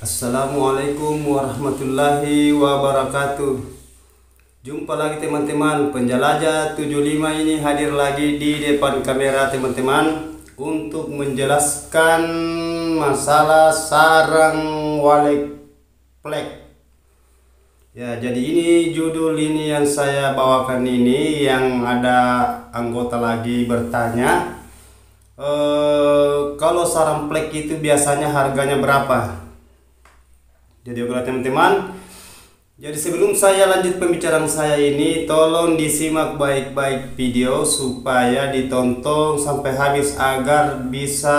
Assalamualaikum warahmatullahi wabarakatuh. Jumpa lagi teman-teman, penjelajah 75 ini hadir lagi di depan kamera teman-teman untuk menjelaskan masalah sarang walek plek. Ya, jadi ini judul ini yang saya bawakan ini, yang ada anggota lagi bertanya, kalau sarang plek itu biasanya harganya berapa? Jadi oke teman-teman. Jadi sebelum saya lanjut pembicaraan saya ini, tolong disimak baik-baik video supaya ditonton sampai habis agar bisa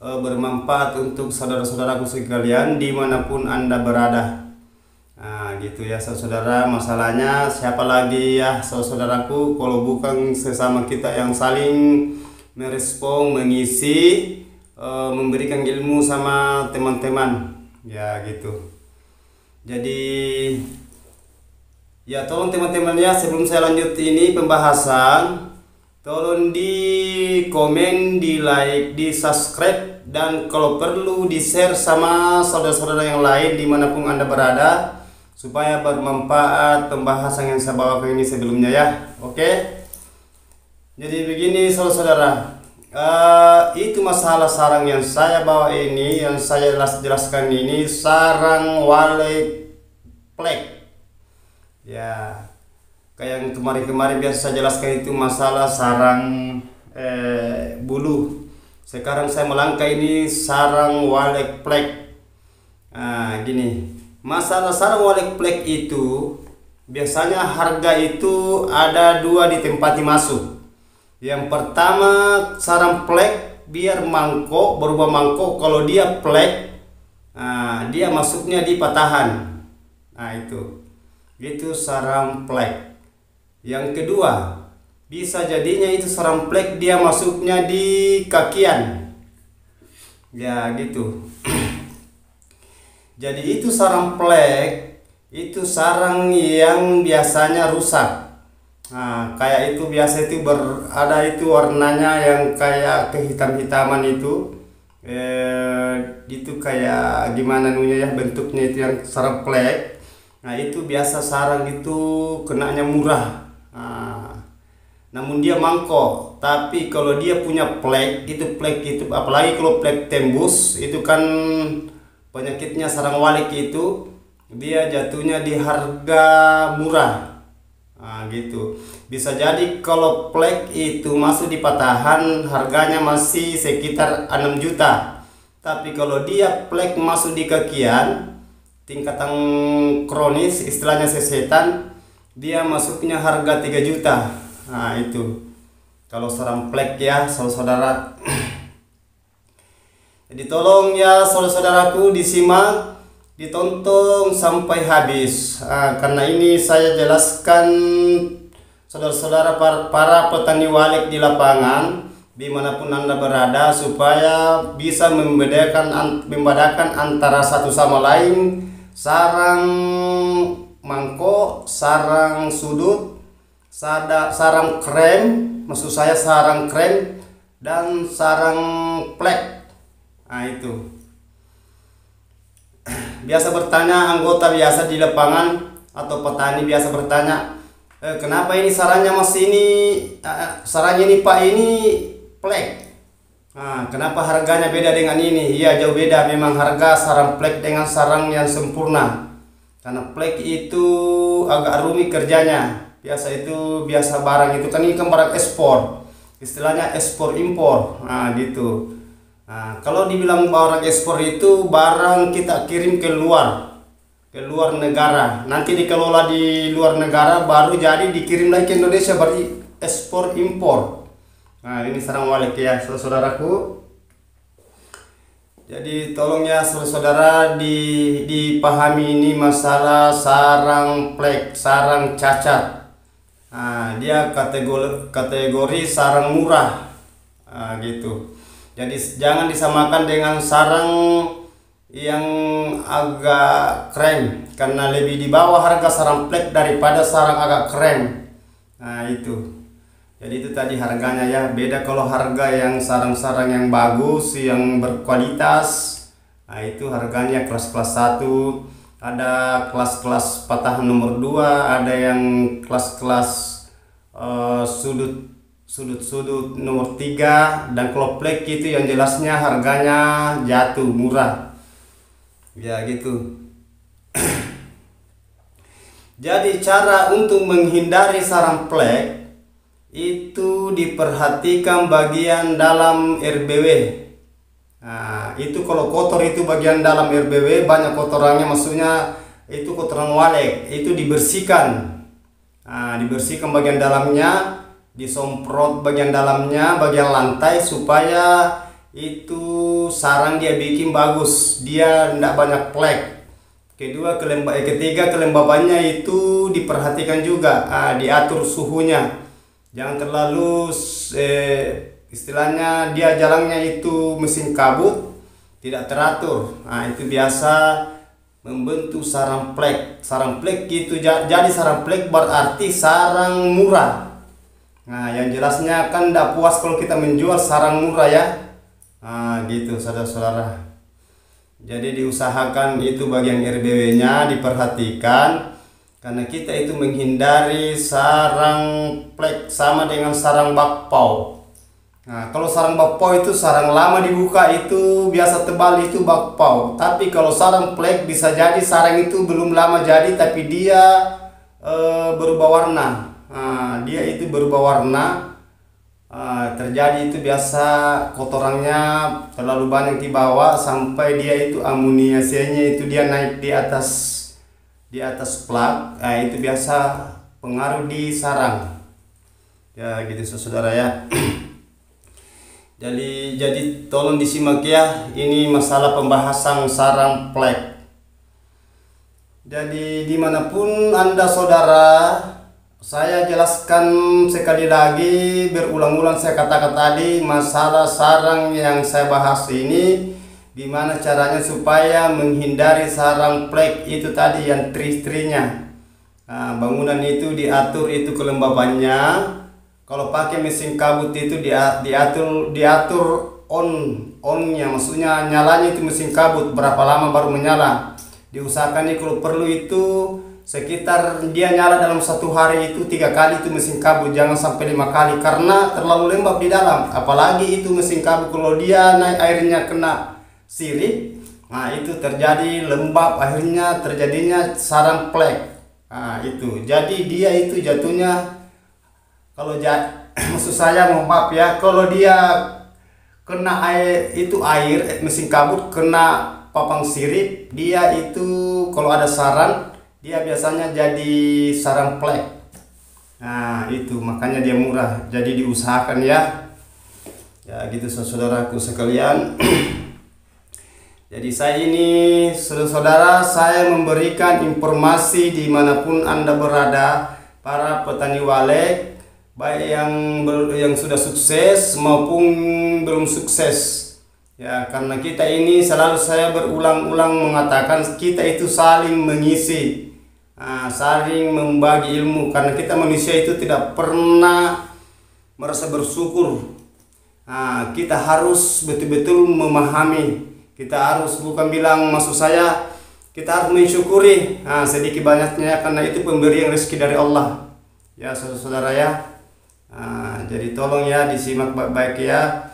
bermanfaat untuk saudara-saudaraku sekalian dimanapun Anda berada. Nah gitu ya saudara, masalahnya siapa lagi ya saudaraku kalau bukan sesama kita yang saling merespon, mengisi, memberikan ilmu sama teman-teman. Ya gitu. Jadi ya tolong teman-teman ya, sebelum saya lanjut ini pembahasan, tolong di komen, di like, di subscribe, dan kalau perlu di share sama saudara-saudara yang lain dimanapun Anda berada supaya bermanfaat pembahasan yang saya bawakan ini sebelumnya ya. Oke. Jadi begini saudara-saudara, itu masalah sarang yang saya bawa ini, yang saya jelaskan ini, sarang walek plek. Ya, kayak yang kemarin-kemarin biasa saya jelaskan itu masalah sarang bulu. Sekarang saya melangkah ini sarang walek plek. Nah, gini, masalah sarang walek plek itu biasanya harga itu ada dua ditempati masuk. Yang pertama sarang plek biar mangkok, berubah mangkok. Kalau dia plek, nah, dia masuknya di patahan. Nah itu sarang plek. Yang kedua bisa jadinya itu sarang plek dia masuknya di kakian. Ya gitu. Jadi itu sarang plek, itu sarang yang biasanya rusak. Nah, kayak itu biasa itu ada itu warnanya yang kayak kehitam-hitaman itu. Itu kayak gimana nunya ya bentuknya itu yang sarang plek. Nah, itu biasa sarang itu kenanya murah. Nah, namun dia mangkok. Tapi kalau dia punya plek itu apalagi kalau plek tembus itu kan penyakitnya sarang walek itu dia jatuhnya di harga murah. Nah gitu. Bisa jadi kalau plek itu masuk di patahan harganya masih sekitar 6 juta. Tapi kalau dia plek masuk di kakian tingkatan kronis, istilahnya sesetan, dia masuknya harga 3 juta. Nah itu kalau sarang plek ya saudara-saudara. Jadi tolong ya saudara-saudaraku disimak, ditonton sampai habis, karena ini saya jelaskan saudara-saudara para petani walek di lapangan dimanapun Anda berada supaya bisa membedakan antara satu sama lain sarang mangkok, sarang sudut, sarang krem, maksud saya sarang krem, dan sarang plek. Nah itu biasa bertanya anggota biasa di lapangan atau petani biasa bertanya, kenapa ini sarangnya masih ini, sarangnya ini Pak ini plek. Nah, kenapa harganya beda dengan ini? Iya jauh beda memang harga sarang plek dengan sarang yang sempurna. Karena plek itu agak rumit kerjanya. Biasa barang itu kan ini kan barang ekspor. Istilahnya ekspor impor. Nah, gitu. Nah, kalau dibilang barang ekspor itu barang kita kirim ke luar negara, nanti dikelola di luar negara baru jadi dikirim lagi ke Indonesia, berarti ekspor impor. Nah ini sarang walek ya saudaraku. Jadi tolong ya saudara dipahami ini masalah sarang plek, sarang cacat. Nah, dia kategori sarang murah. Nah, gitu. Jadi jangan disamakan dengan sarang yang agak krem, karena lebih di bawah harga sarang plek daripada sarang agak krem. Nah itu. Jadi itu tadi harganya ya, beda kalau harga yang sarang-sarang yang bagus, yang berkualitas, Nah, itu harganya kelas-kelas 1, ada kelas-kelas patahan nomor 2, ada yang kelas-kelas sudut-sudut nomor 3, dan kalau plek itu yang jelasnya harganya jatuh murah. Ya gitu. Jadi cara untuk menghindari sarang plek itu diperhatikan bagian dalam RBW. Nah, itu kalau kotor itu bagian dalam RBW banyak kotorannya, maksudnya itu kotoran walek, itu dibersihkan. Nah, dibersihkan bagian dalamnya, disemprot bagian dalamnya, bagian lantai, supaya itu sarang dia bikin bagus, dia tidak banyak plek. Ketiga, kelembabannya itu diperhatikan juga, diatur suhunya, jangan terlalu istilahnya dia jalannya itu mesin kabut tidak teratur. Nah, itu biasa membentuk sarang plek. Sarang plek itu jadi sarang plek berarti sarang murah. Nah, yang jelasnya kan tidak puas kalau kita menjual sarang murah ya. Nah, gitu saudara-saudara. Jadi diusahakan itu bagian RBW-nya diperhatikan, karena kita itu menghindari sarang plek sama dengan sarang bakpao. Nah, kalau sarang bakpao itu sarang lama dibuka itu biasa tebal, itu bakpao. Tapi kalau sarang plek bisa jadi sarang itu belum lama jadi tapi dia berubah warna. Nah, dia itu berubah warna. Terjadi itu biasa kotorannya terlalu banyak di bawah sampai dia itu amoniasinya itu dia naik di atas plak. Nah, itu biasa pengaruh di sarang. Ya gitu saudara ya. Jadi tolong disimak ya, ini masalah pembahasan sarang plek. Jadi dimanapun Anda saudara, saya jelaskan sekali lagi, berulang-ulang saya katakan tadi, masalah sarang yang saya bahas ini, gimana caranya supaya menghindari sarang plek itu tadi yang tri-trinya. Nah, bangunan itu diatur itu kelembabannya. Kalau pakai mesin kabut itu diatur onnya, maksudnya nyalanya itu mesin kabut berapa lama baru menyala. Diusahakan kalau perlu itu sekitar dia nyala dalam 1 hari itu 3 kali itu mesin kabut, jangan sampai 5 kali karena terlalu lembab di dalam. Apalagi itu mesin kabut kalau dia naik airnya kena sirip, nah itu terjadi lembab, akhirnya terjadinya sarang plek. Nah, itu jadi dia itu jatuhnya kalau maksud saya mohon maaf ya, kalau dia kena air mesin kabut kena papang sirip, dia itu kalau ada sarang dia biasanya jadi sarang plek. Nah, itu makanya dia murah. Jadi diusahakan ya. Ya gitu saudaraku sekalian. Jadi saya ini saudara-saudara, saya memberikan informasi dimanapun Anda berada, para petani walek, baik yang sudah sukses maupun belum sukses. Ya, karena kita ini selalu saya berulang-ulang mengatakan kita itu saling mengisi. Saling membagi ilmu, karena kita manusia itu tidak pernah merasa bersyukur. Kita harus betul-betul memahami, kita harus bukan bilang, maksud saya kita harus mensyukuri sedikit banyaknya, karena itu pemberian rezeki dari Allah ya saudara-saudara ya. Jadi tolong ya disimak baik-baik ya.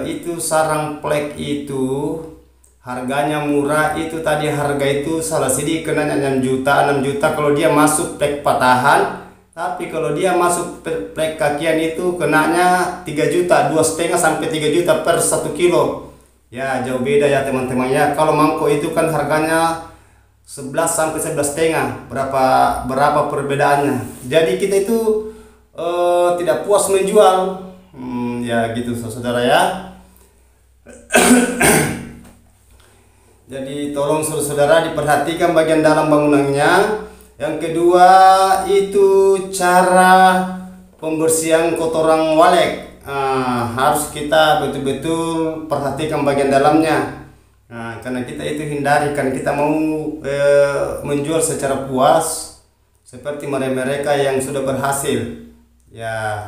Itu sarang plek itu harganya murah, itu tadi harga itu salah sidi kena 6 juta kalau dia masuk plek patahan. Tapi kalau dia masuk plek kakian itu kenanya 3 juta, 2,5 sampai 3 juta per 1 kilo. Ya jauh beda ya teman-teman ya. Kalau mangkok itu kan harganya 11 sampai 11,5, berapa perbedaannya. Jadi kita itu tidak puas menjual. Ya gitu saudara ya. Jadi tolong saudara diperhatikan bagian dalam bangunannya. Yang kedua itu cara pembersihan kotoran walek. Harus kita betul-betul perhatikan bagian dalamnya. Karena kita itu hindari, kan kita mau menjual secara puas seperti mereka yang sudah berhasil. Ya.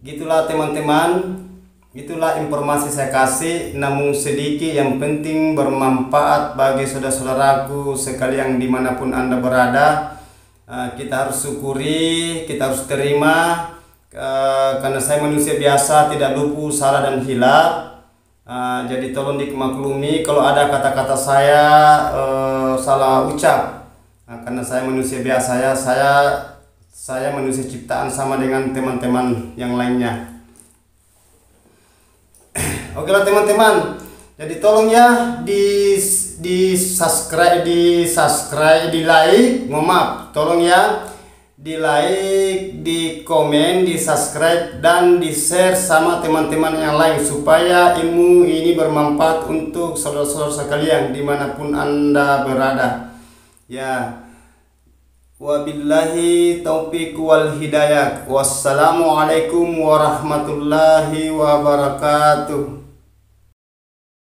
Gitulah teman-teman, itulah informasi saya kasih, namun sedikit yang penting bermanfaat bagi saudara-saudaraku sekalian dimanapun Anda berada. Kita harus syukuri, kita harus terima, karena saya manusia biasa, tidak luput salah dan hilaf. Jadi tolong dimaklumi kalau ada kata-kata saya salah ucap, karena saya manusia biasa ya, saya manusia ciptaan sama dengan teman-teman yang lainnya. Oke lah teman-teman, jadi tolong ya di subscribe, di like, maaf, tolong ya di like, di komen, di subscribe, dan di share sama teman-teman yang lain supaya ilmu ini bermanfaat untuk saudara-saudara sekalian dimanapun Anda berada ya. Wabillahi taufiq wal hidayah. Wassalamualaikum warahmatullahi wabarakatuh.